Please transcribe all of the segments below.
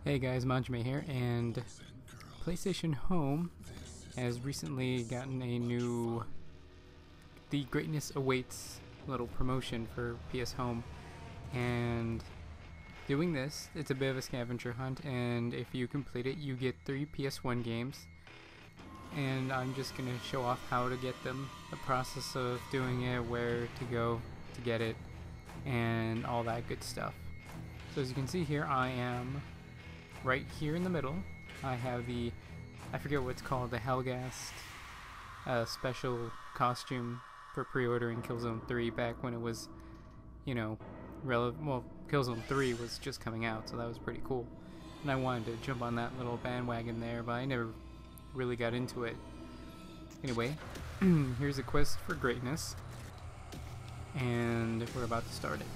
Hey guys, Manjoume here, and PlayStation Home has recently gotten a new The Greatness Awaits little promotion for PS Home, and doing this, it's a bit of a scavenger hunt, and if you complete it, you get 3 PS1 games, and I'm just going to show off how to get them, the process of doing it, where to go to get it, and all that good stuff. So as you can see here, I am right here in the middle. I have the, I forget what it's called, the Hellgast special costume for pre-ordering Killzone 3 back when it was, you know, well, Killzone 3 was just coming out, so that was pretty cool. And I wanted to jump on that little bandwagon there, but I never really got into it. Anyway, here's a quest for greatness, and we're about to start it.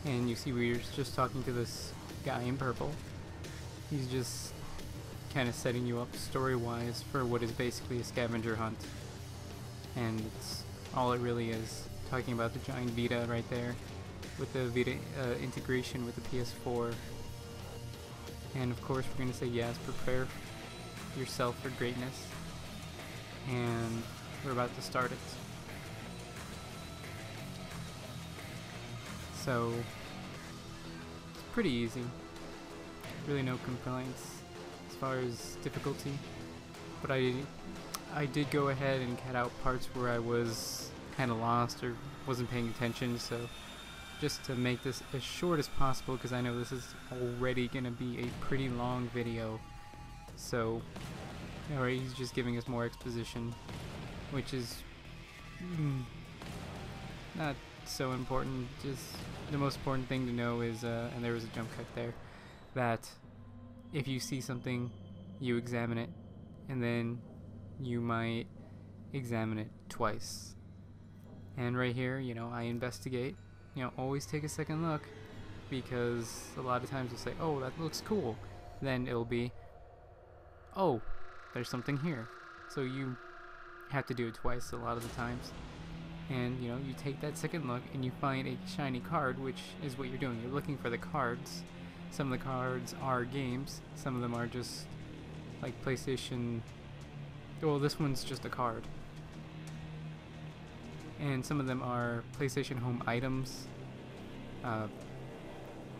And you see we were just talking to this guy in purple. He's just kind of setting you up story-wise for what is basically a scavenger hunt. And it's all it really is. Talking about the giant Vita right there, with the Vita integration with the PS4. And of course we're going to say yes, prepare yourself for greatness. And we're about to start it. So, it's pretty easy. Really no complaints as far as difficulty, but I did go ahead and cut out parts where I was kind of lost or wasn't paying attention, so just to make this as short as possible, because I know this is already going to be a pretty long video. So alright, he's just giving us more exposition, which is not so important. Just the most important thing to know is, and there was a jump cut there, that if you see something, you examine it, and then you might examine it twice. And right here, you know, I investigate. You know, always take a second look, because a lot of times you'll say, oh, that looks cool. Then it'll be, oh, there's something here. So you have to do it twice a lot of the times. And, you know, you take that second look and you find a shiny card, which is what you're doing. You're looking for the cards. Some of the cards are games, some of them are just like PlayStation, well, this one's just a card. And some of them are PlayStation Home items,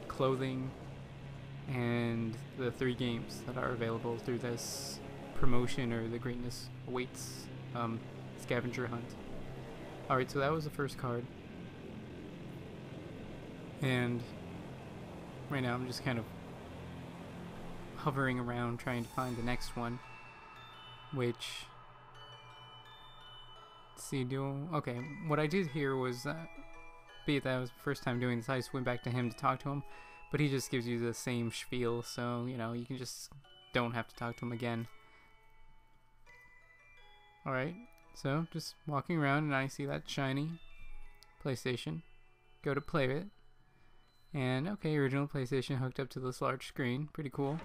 clothing, and the 3 games that are available through this promotion or the Greatness Awaits scavenger hunt. Alright, so that was the first card. And right now I'm just kind of hovering around trying to find the next one, which, let's see, okay, what I did here was, be it that was the first time doing this, I just went back to him to talk to him, but he just gives you the same spiel, so, you know, you can just don't have to talk to him again. Alright, so just walking around and I see that shiny PlayStation, go to play it. And okay, original PlayStation hooked up to this large screen, pretty cool.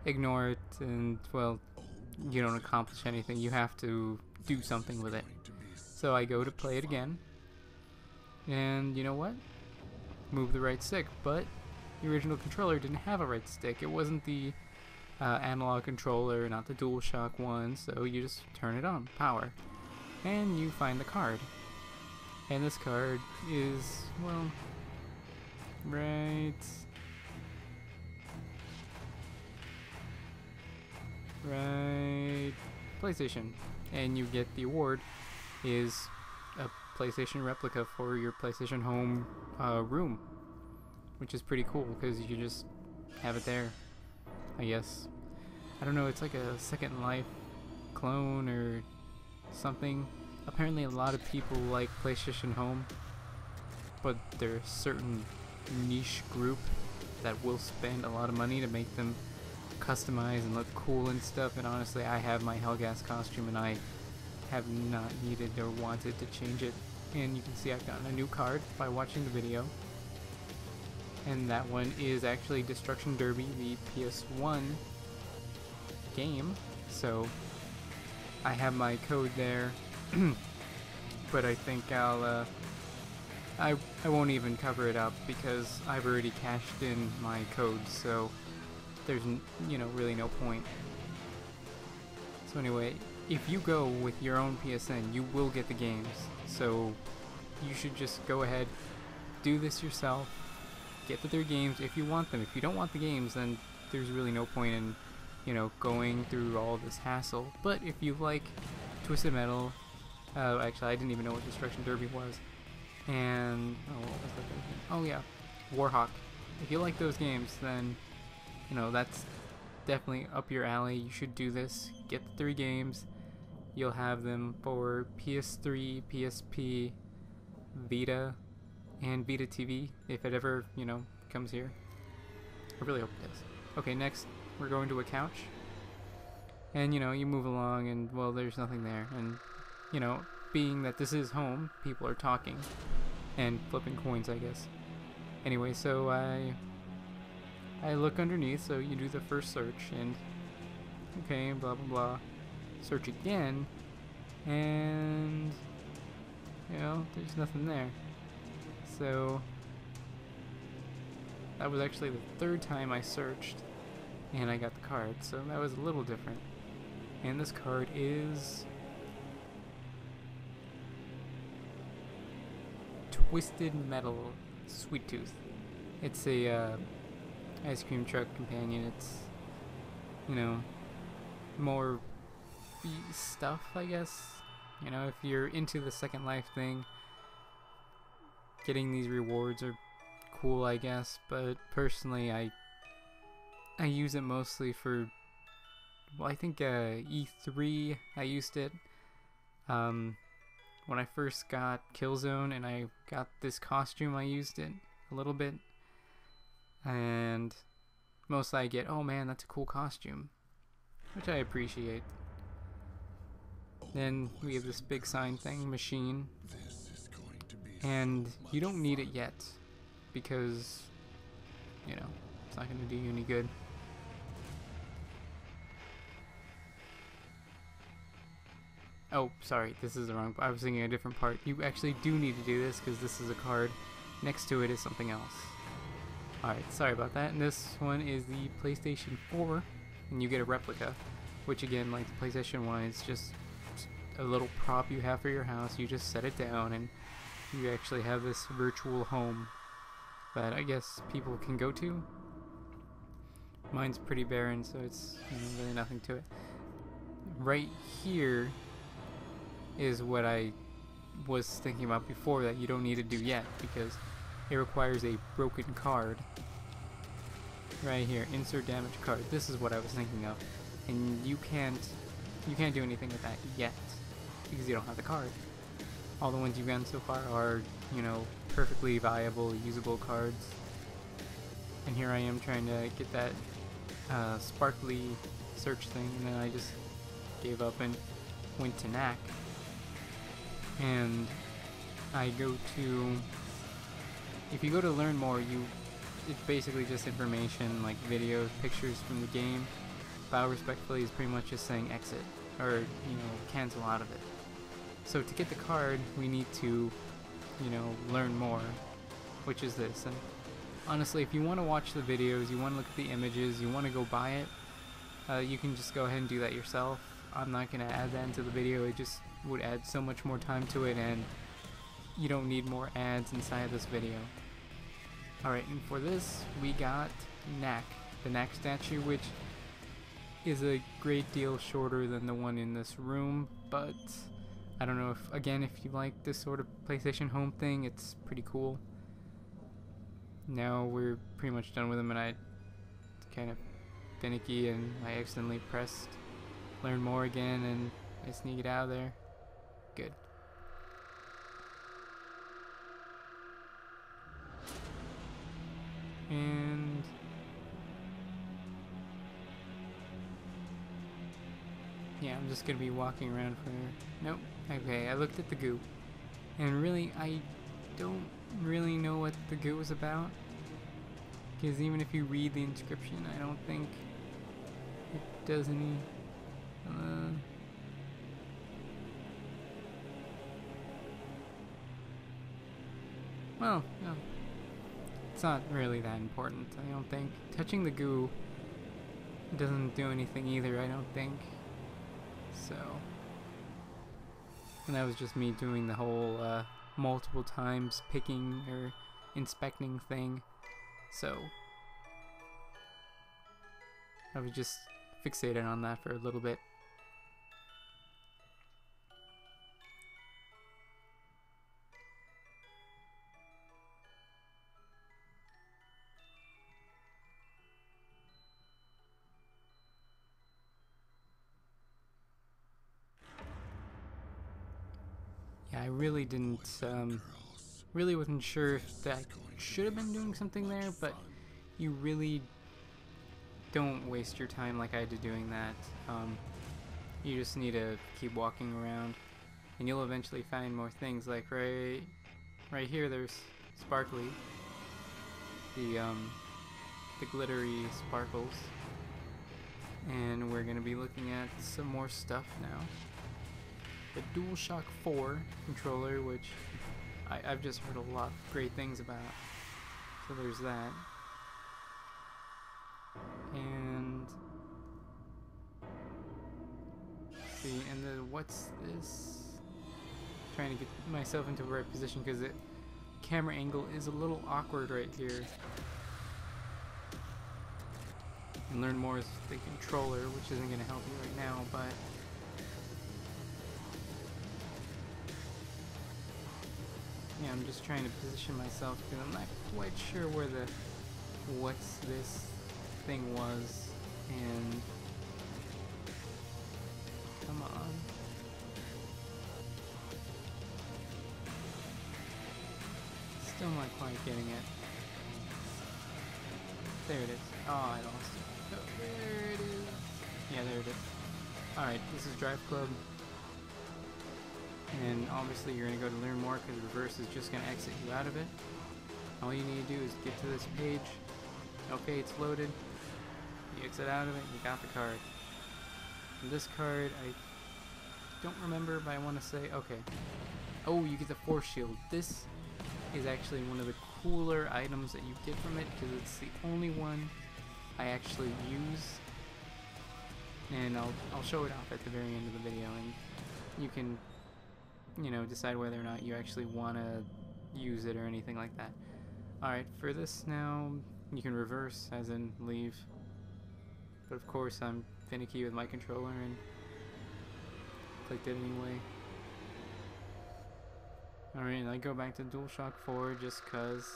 Ignore it, and well, you don't accomplish anything, you have to do something with it. So I go to play it again, and you know what? Move the right stick, but the original controller didn't have a right stick. It wasn't the analog controller, not the DualShock one, so you just turn it on, power, and you find the card. And this card is, well, right PlayStation, and you get the award is a PlayStation replica for your PlayStation Home room, which is pretty cool because you can just have it there, I guess. I don't know, it's like a Second Life clone or something. Apparently a lot of people like PlayStation Home, but there's a certain niche group that will spend a lot of money to make them customize and look cool and stuff, and honestly I have my Hellgast costume and I have not needed or wanted to change it. And you can see I've gotten a new card by watching the video, and that one is actually Destruction Derby, the PS1 game, so I have my code there. But I think I'll I won't even cover it up because I've already cashed in my code, so there's really no point. So anyway, if you go with your own PSN, you will get the games. So you should just go ahead, do this yourself, get the 3 games if you want them. If you don't want the games, then there's really no point in, going through all this hassle. But if you like Twisted Metal, actually I didn't even know what Destruction Derby was, and what was that other game? Oh yeah, Warhawk. If you like those games, then that's definitely up your alley. You should do this. Get the 3 games. You'll have them for PS3, PSP, Vita, and Vita TV if it ever comes here. I really hope it does. Okay, next we're going to a couch, and you move along, and well, there's nothing there, and being that this is home, people are talking and flipping coins, I guess. Anyway, so I look underneath, so you do the first search, and okay, blah blah blah. Search again, and there's nothing there. So that was actually the 3rd time I searched, and I got the card, so that was a little different. And this card is Twisted Metal Sweet Tooth. It's a ice cream truck companion. It's more stuff, I guess. If you're into the Second Life thing, getting these rewards are cool, I guess. But personally, I use it mostly for, well, I think E3 I used it when I first got Killzone, and I got this costume. I used it a little bit, and mostly I get, oh man, that's a cool costume, which I appreciate. Then we have this big sign thing, machine, and you don't need it yet because it's not going to do you any good. Oh, sorry, this is the wrong part. I was thinking a different part. You actually do need to do this because this is a card. Next to it is something else. Alright, sorry about that. And this one is the PlayStation 4, and you get a replica, which again, like the PlayStation 1, is just a little prop you have for your house. You just set it down and you actually have this virtual home that I guess people can go to. Mine's pretty barren, so it's really nothing to it. Right here is what I was thinking about before that you don't need to do yet, because it requires a broken card. Right here, insert damaged card. This is what I was thinking of, and you can't do anything with that yet because you don't have the card. All the ones you've gotten so far are perfectly viable, usable cards. And here I am trying to get that sparkly search thing, and then I just gave up and went to Knack. And I go to, if you go to learn more, it's basically just information like videos, pictures from the game. Bow respectfully is pretty much just saying exit, or cancel out of it. So to get the card, we need to learn more, which is this. And honestly, if you want to watch the videos, you want to look at the images, you want to go buy it, you can just go ahead and do that yourself. I'm not going to add that into the video. It just would add so much more time to it, and you don't need more ads inside of this video. Alright, and for this, we got Knack, the Knack statue, which is a great deal shorter than the one in this room, but I don't know if you like this sort of PlayStation Home thing, it's pretty cool. Now we're pretty much done with him, and I kind of finicky, and I accidentally pressed learn more again, and I sneak it out of there. Good. And yeah, I'm just gonna be walking around for, nope, okay, I looked at the goo, and really, I don't really know what the goo is about, because even if you read the inscription, I don't think it does any, well, no, it's not really that important, I don't think. Touching the goo It doesn't do anything either, I don't think. So, and that was just me doing the whole multiple times picking or inspecting thing. So I was just fixated on that for a little bit. Yeah, I really didn't, really wasn't sure if that should have been doing something there, but you really don't waste your time like I did doing that. You just need to keep walking around, and you'll eventually find more things. Like right here, there's Sparkly, the glittery sparkles, and we're gonna be looking at some more stuff now. The DualShock 4 controller, which I've just heard a lot of great things about. So there's that. And let's see, and then what's this? Trying to get myself into the right position because the camera angle is a little awkward right here. And learn more is the controller, which isn't going to help you right now, but yeah, I'm just trying to position myself because I'm not quite sure where the what's this thing was, and come on. Still not quite getting it. There it is. Oh, I lost it. Oh, there it is. Yeah, there it is. Alright, this is Driveclub. And obviously you're going to go to learn more because reverse is just going to exit you out of it. All you need to do is get to this page. Okay, it's loaded. You exit out of it, you got the card. And this card, I don't remember, but I want to say, okay. Oh, you get the force shield. This is actually one of the cooler items that you get from it because it's the only one I actually use. And I'll show it off at the very end of the video, and you can, you know, decide whether or not you actually want to use it or anything like that. Alright, for this now, you can reverse, as in leave. But of course I'm finicky with my controller and clicked it anyway. Alright, I go back to DualShock 4 just cause.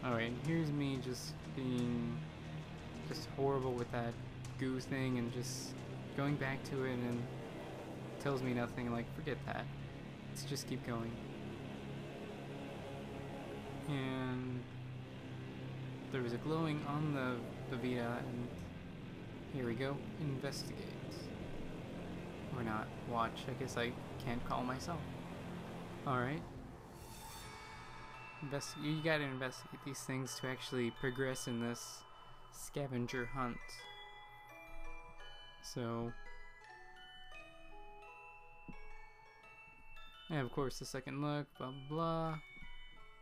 Alright, here's me just being just horrible with that goo thing and just going back to it, and it tells me nothing. Like, forget that. Let's just keep going. And there was a glowing on the Vita, and here we go. Investigate. Or not. Watch. I guess I can't call myself. Alright. You gotta investigate these things to actually progress in this scavenger hunt. So, and of course the second look, blah blah blah.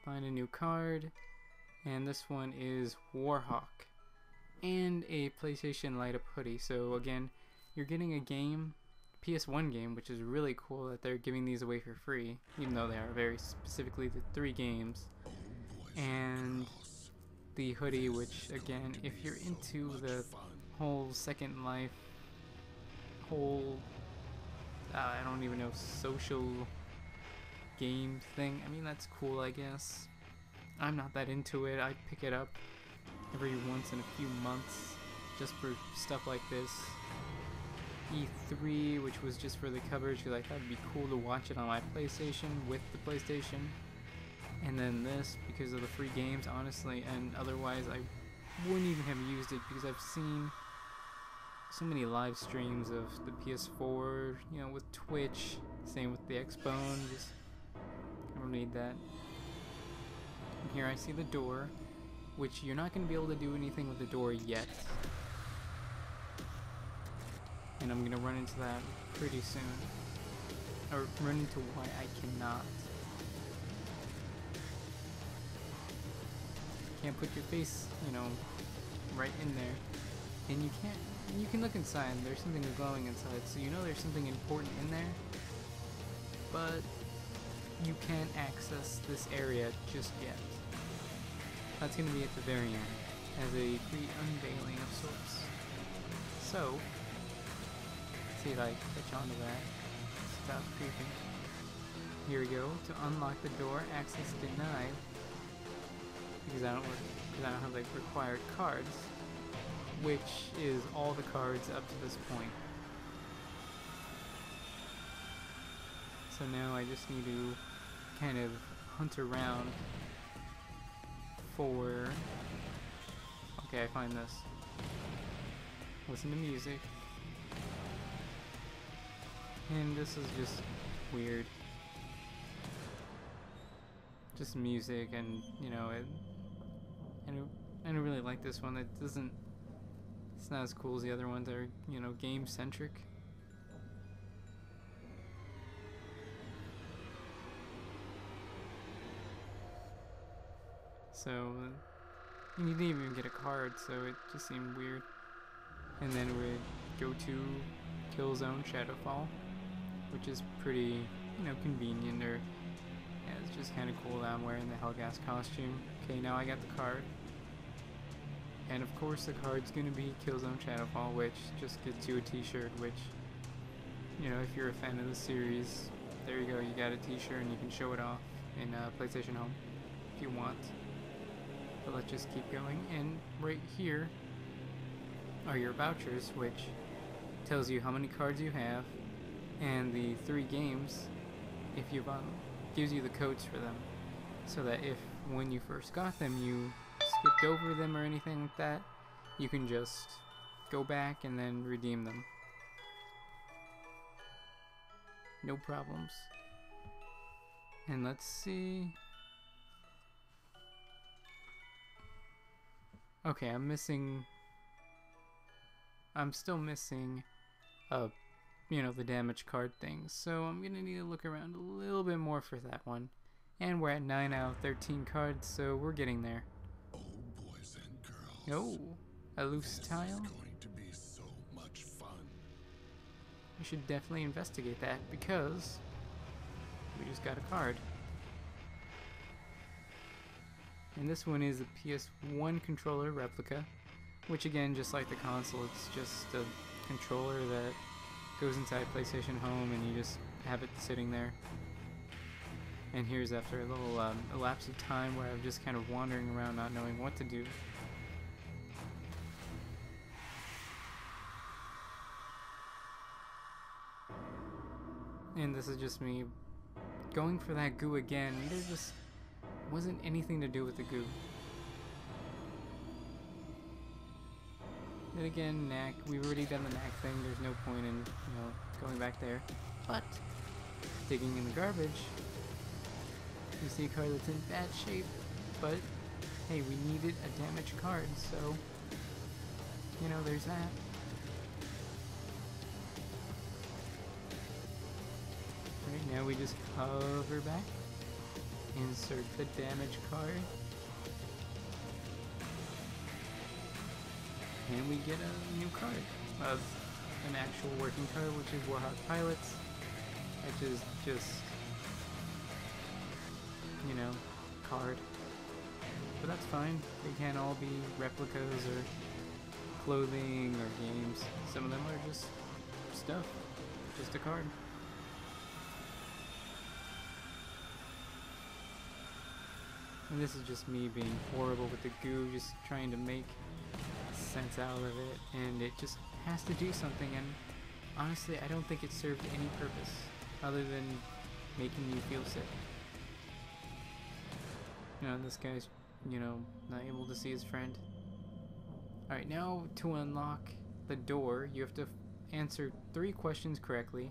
Find a new card, and this one is Warhawk and a PlayStation Light Up hoodie. So again, you're getting a game, PS1 game, which is really cool that they're giving these away for free, even though they are very specifically the 3 games. And the hoodie, which again, if you're into the whole Second Life, whole, I don't even know, social game thing, I mean, that's cool, I guess. I'm not that into it. I pick it up every once in a few months just for stuff like this. E3, which was just for the coverage because I thought it'd be cool to watch it on my PlayStation with the PlayStation. And then this because of the free games, honestly, and otherwise I wouldn't even have used it because I've seen so many live streams of the PS4, you know, with Twitch, same with the Xbone, just I don't need that. And here I see the door, which you're not going to be able to do anything with the door yet. and I'm gonna run into that pretty soon. Or run into why I cannot. Can't put your face, you know, right in there. And you can't, you can look inside, there's something glowing inside, so you know there's something important in there. But you can't access this area just yet. That's going to be at the very end, as a pre-unveiling of sorts. So, see if I catch on to that. Stop creeping. Here we go. To unlock the door, access denied. Because I don't have like required cards, which is all the cards up to this point. So now I just need to kind of hunt around for... Okay, I find this. Listen to music. And this is just weird. Just music, and you know, I don't really like this one. It's not as cool as the other ones that are, you know, game centric. So you didn't even get a card, so it just seemed weird. And then we go to Killzone Shadowfall, which is pretty, you know, convenient. Or yeah, it's just kind of cool that I'm wearing the Hellgas costume. Okay, now I got the card. And of course the card's gonna be Killzone Shadowfall, which just gets you a t-shirt, which, you know, if you're a fan of the series, there you go, you got a t-shirt and you can show it off in PlayStation Home if you want. But let's just keep going, and right here are your vouchers, which tells you how many cards you have, and the 3 games, if you've gives you the codes for them, so that if when you first got them you skipped over them or anything like that, you can just go back and then redeem them. No problems. And let's see. Okay, I'm still missing you know, the damage card thing, so I'm gonna need to look around a little bit more for that one. And we're at 9 out of 13 cards, so we're getting there. Oh, boys and girls. Oh, a loose tile? This is going to be so much fun. We should definitely investigate that, because we just got a card. And this one is a PS1 controller replica, which again, just like the console, it's just a controller that goes inside PlayStation Home and you just have it sitting there. And here's after a little elapse of time where I'm just kind of wandering around not knowing what to do. And this is just me going for that goo again. There just wasn't anything to do with the goo. Then again, knack. We've already done the knack thing. There's no point in, you know, going back there. But digging in the garbage, you see a card that's in bad shape. But hey, we needed a damaged card, so you know, there's that. Right now, we just hover back, insert the damaged card. And we get a new card of an actual working card, which is Warhawk Pilots, which is just, you know, card. But that's fine. They can't all be replicas or clothing or games. Some of them are just stuff, just a card. And this is just me being horrible with the goo, just trying to make sense out of it, and it just has to do something, and honestly I don't think it served any purpose other than making you feel sick. You know, this guy's, you know, not able to see his friend. Alright, now to unlock the door you have to answer 3 questions correctly,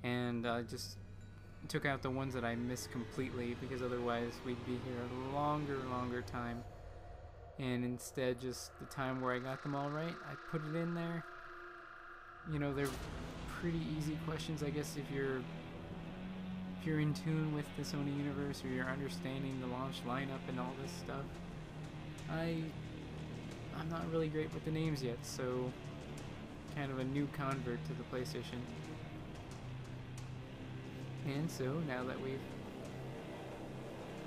and just took out the ones that I missed completely, because otherwise we'd be here a longer time. And instead, just the time where I got them all right, I put it in there. you know, they're pretty easy questions, I guess, if you're in tune with the Sony universe, or you're understanding the launch lineup and all this stuff. I'm not really great with the names yet, so kind of a new convert to the PlayStation. And so now that we've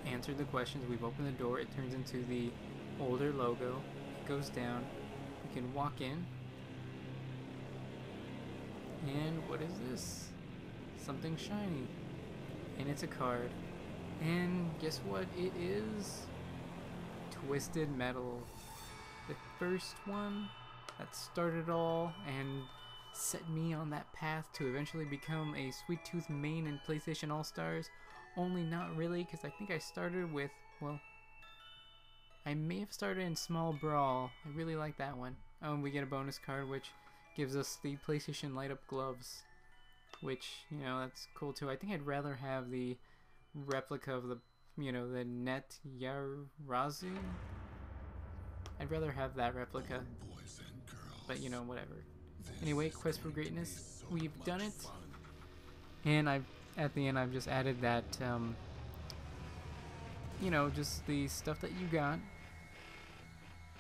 answered the questions, we've opened the door, it turns into the older logo, it goes down, we can walk in, and what is this? Something shiny, and it's a card, and guess what it is? Twisted Metal, the first one that started all and set me on that path to eventually become a Sweet Tooth main in PlayStation All-Stars. Only not really, because I think I started with, well, I may have started in Small Brawl. I really like that one. Oh, and we get a bonus card which gives us the PlayStation light up gloves, which, you know, that's cool too. I think I'd rather have the replica of the, you know, the Net Yarazu. I'd rather have that replica, but you know, whatever. Anyway, Quest for Greatness, we've done it, and at the end I've just added that, you know, just the stuff that you got,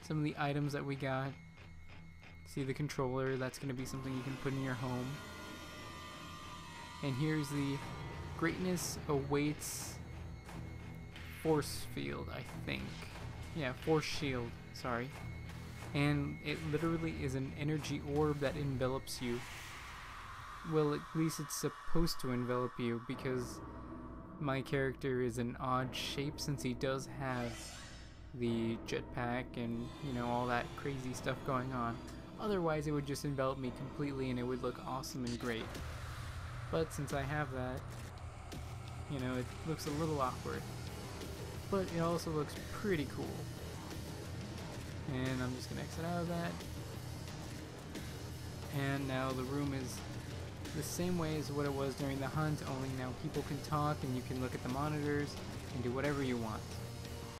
some of the items that we got. See the controller, that's going to be something you can put in your home. And here's the Greatness Awaits Force Field, I think. Yeah, Force Shield, sorry. And it literally is an energy orb that envelops you. Well, at least it's supposed to envelop you, because my character is an odd shape since he does have the jetpack and, you know, all that crazy stuff going on. Otherwise, it would just envelop me completely and it would look awesome and great. But since I have that, you know, it looks a little awkward. But it also looks pretty cool. And I'm just gonna exit out of that. And now the room is the same way as what it was during the hunt, only now people can talk and you can look at the monitors and do whatever you want.